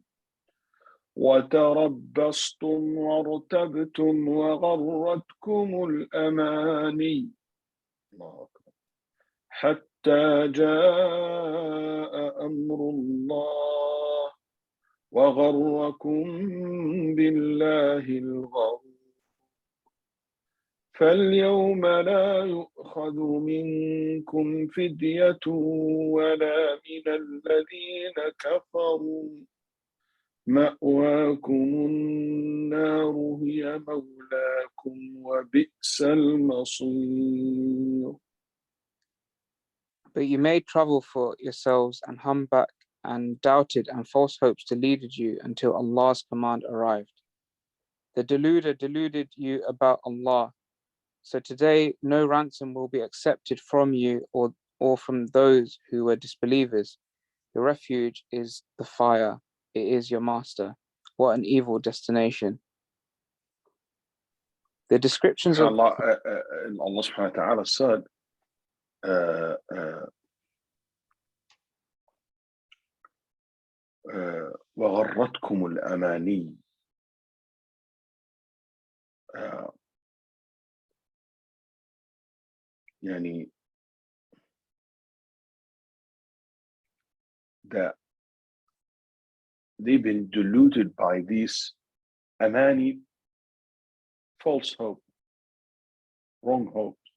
S1: وتربصتم وارتبتم وغرتكم الأماني حتى جاء أمر الله وغركم بالله الغرور فاليوم لا يؤخذ منكم فدية ولا من الذين كفروا مأواكم النار هي مولاكم وبئس المصير.
S2: But you made trouble for yourselves and hung back and doubted, and false hopes deluded you until Allah's command arrived. The deluder deluded you about Allah. So today no ransom will be accepted from you or or from those who were disbelievers. Your refuge is the fire. It is your master. What an evil destination. The descriptions of
S1: Allah, Allah subhanahu wa ta'ala said, وغرتكم الأماني. يعني that they've been deluded by these amani, false hope, wrong hopes.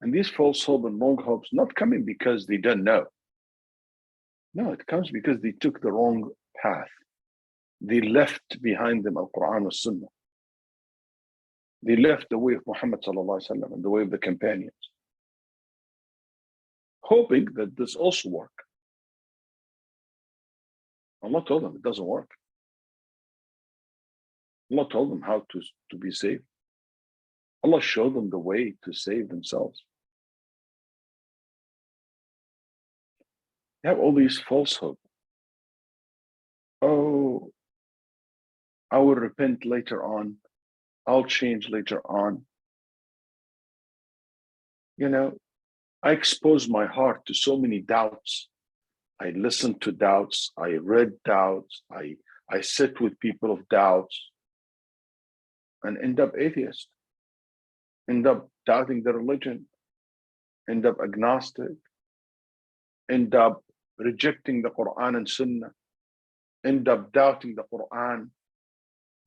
S1: And these false hope and wrong hopes not coming because they don't know. No, it comes because they took the wrong path. They left behind them Al-Quran and Sunnah. They left the way of Muhammad sallallahu alaihi wasallam and the way of the companions, hoping that this also work. Allah told them it doesn't work. Allah told them how to be saved. Allah showed them the way to save themselves. You have all these false hope. Oh, I will repent later on. I'll change later on. You know, I exposed my heart to so many doubts. I listened to doubts. I read doubts. I sit with people of doubts and end up atheist, end up doubting the religion, end up agnostic, end up rejecting the Quran and Sunnah, end up doubting the Quran,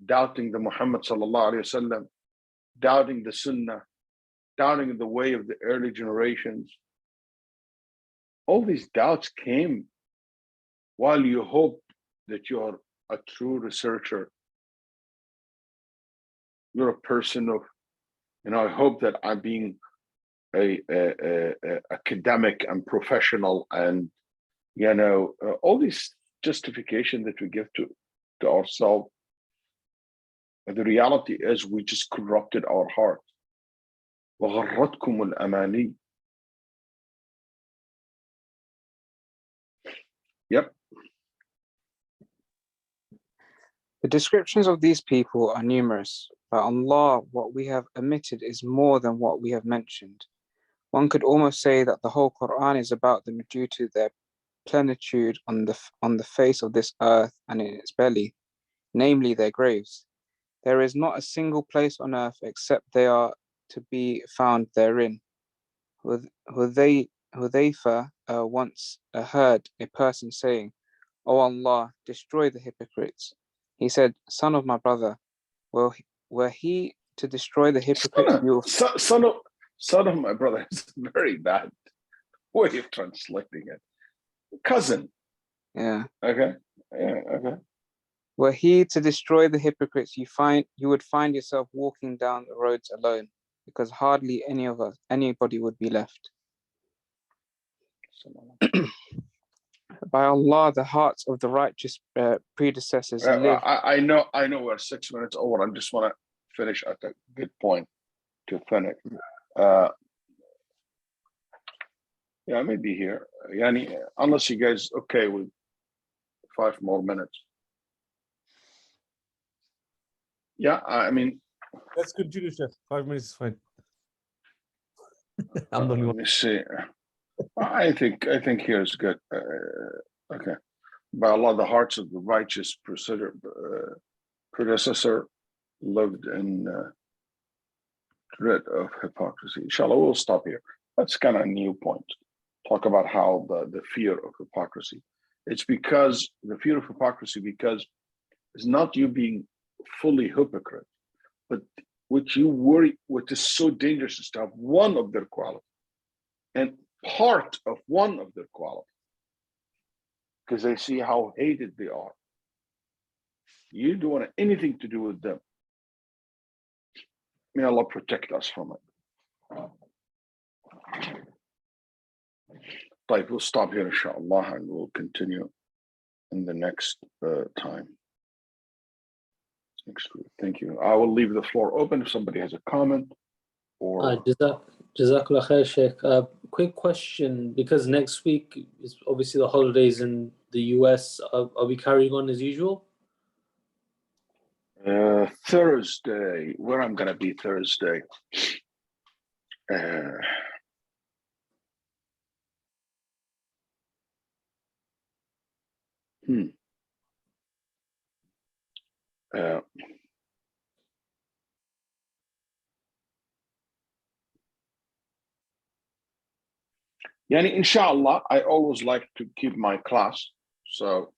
S1: doubting the Muhammad sallallahu alaihi wasallam, doubting the Sunnah, doubting the way of the early generations. All these doubts came while you hope that you are a true researcher. You're a person of, I hope that I'm being a academic and professional, and all these justification that we give to ourselves. The reality is we just corrupted our heart. وَغَرَّتْكُمُ الْأَمَانِي. Yep.
S2: the descriptions of these people are numerous. By Allah, what we have omitted is more than what we have mentioned. One could almost say that the whole Quran is about them due to their plenitude on the face of this earth and in its belly, namely their graves. There is not a single place on earth except they are to be found therein. Hudhayfa once heard a person saying, "O Allah, destroy the hypocrites." He said, "Son of my brother, were he to destroy the hypocrites,
S1: son of my brother is a very bad way of translating it. Cousin.
S2: Yeah.
S1: Okay. Yeah. Okay.
S2: Were he to destroy the hypocrites, you would find yourself walking down the roads alone, because hardly anybody would be left. By Allah, the hearts of the righteous predecessors live.
S1: I know we're 6 minutes over. I just want to finish at a good point to finish. Yeah, I may be here. Yani, unless you guys okay with 5 more minutes. Yeah, I mean.
S4: Let's continue, Chef. 5 minutes is fine. I'm the only one.
S1: Let me see. I think here is good. Okay. By Allah, the hearts of the righteous predecessor lived in dread of hypocrisy. Inshallah, we'll stop here. That's kind of a new point. Talk about how the fear of hypocrisy. It's because the fear of hypocrisy, because it's not you being fully hypocrite, but what you worry, what is so dangerous is to have one of their qualities and part of one of their qualities, because they see how hated they are. You don't want anything to do with them. May Allah protect us from it. Right, we'll stop here, inshallah, and we'll continue in the next time. Next week. Thank you. I will leave the floor open if somebody has a comment or.
S5: Jazakallah khair, Sheikh. quick question, because next week is obviously the holidays in the US. Are we carrying on as usual?
S1: Thursday, where I'm gonna be Thursday. Yani, inshallah, I always like to keep my class. So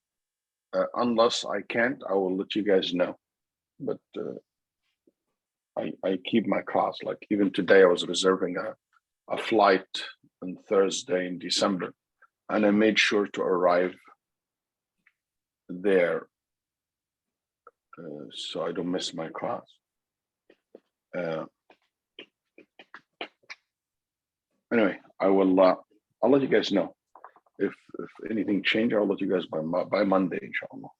S1: unless I can't, I will let you guys know. But I keep my class. Like even today, I was reserving a flight on Thursday in December, and I made sure to arrive there so I don't miss my class. Anyway, I will. I'll let you guys know if anything changes. I'll let you guys by Monday, inshallah.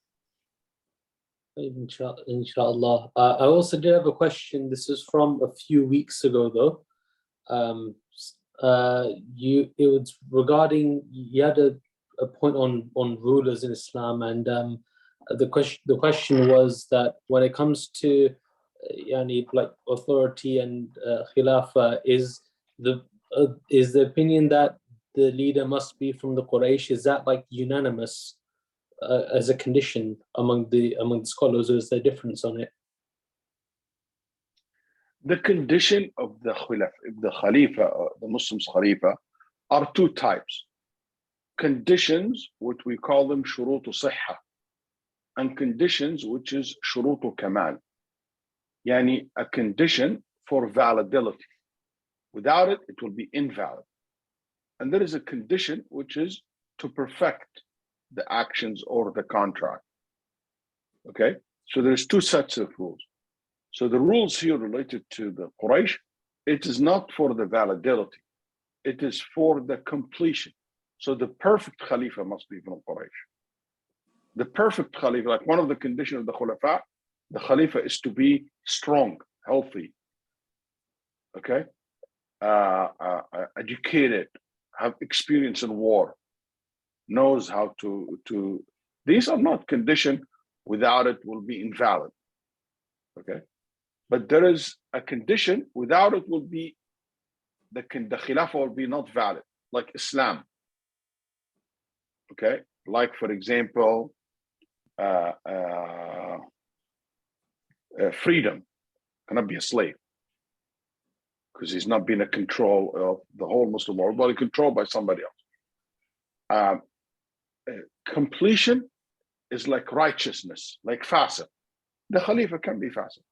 S5: Inshallah. I also did have a question. This is from a few weeks ago, though. It was regarding, you had a point on rulers in Islam, and the question was that when it comes to like authority and khilafah, is the opinion that the leader must be from the Quraysh, is that like unanimous as a condition among the scholars, or is there a difference on it?
S1: The condition of the Khalifa, the Muslims Khalifa, are two types. Conditions, which we call them shurutu sihha, and conditions which is shurutu kamal. Yani a condition for validity. Without it, it will be invalid. And there is a condition which is to perfect the actions or the contract. Okay, so there's two sets of rules. So the rules here related to the Quraysh, it is not for the validity, it is for the completion. So the perfect Khalifa must be from Quraysh. The perfect Khalifa, like one of the conditions of the Khulafa, the Khalifa is to be strong, healthy, okay, educated, have experience in war, knows how to. These are not conditions. Without it will be invalid. Okay, but there is a condition. Without it will be the Khilafah will be not valid, like Islam. Okay, like for example, freedom, cannot be a slave because he's not being a control of the whole Muslim world, but controlled by somebody else. Completion is like righteousness, like fasiq. The Khalifa can be fasiq.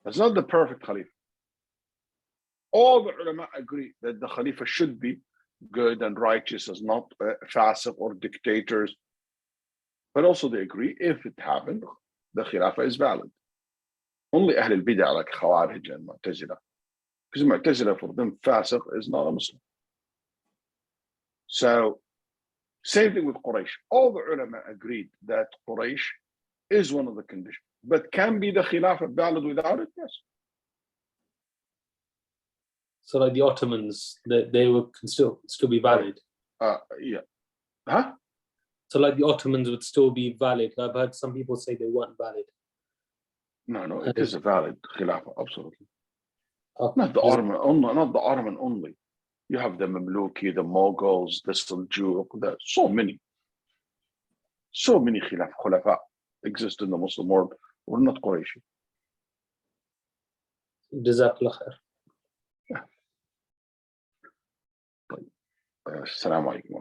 S1: That's not the perfect Khalifa. All the ulama agree that the Khalifa should be good and righteous, as not fasiq or dictators. But also they agree, if it happened, the Khilafah is valid. Only Ahl al-Bid'ah like Khawarij and Mu'tazila. Because Mu'tazila for them, fasiq is not a Muslim. So, same thing with Quraysh. All the ulama agreed that Quraysh is one of the conditions. But can be the Khilafah valid without it? Yes.
S5: So like the Ottomans, they can still be valid?
S1: Yeah. Huh?
S5: So like the Ottomans would still be valid. I've heard some people say they weren't valid.
S1: No, it is a valid Khilafah, absolutely.
S5: Okay.
S1: Not the Ottoman only. You have the Mamluki, the Mughals, the Seljuk, so many Khulafa exist in the Muslim world. We're not Qurayshi.
S5: Jazakallah khair.
S1: Assalamu alaikum.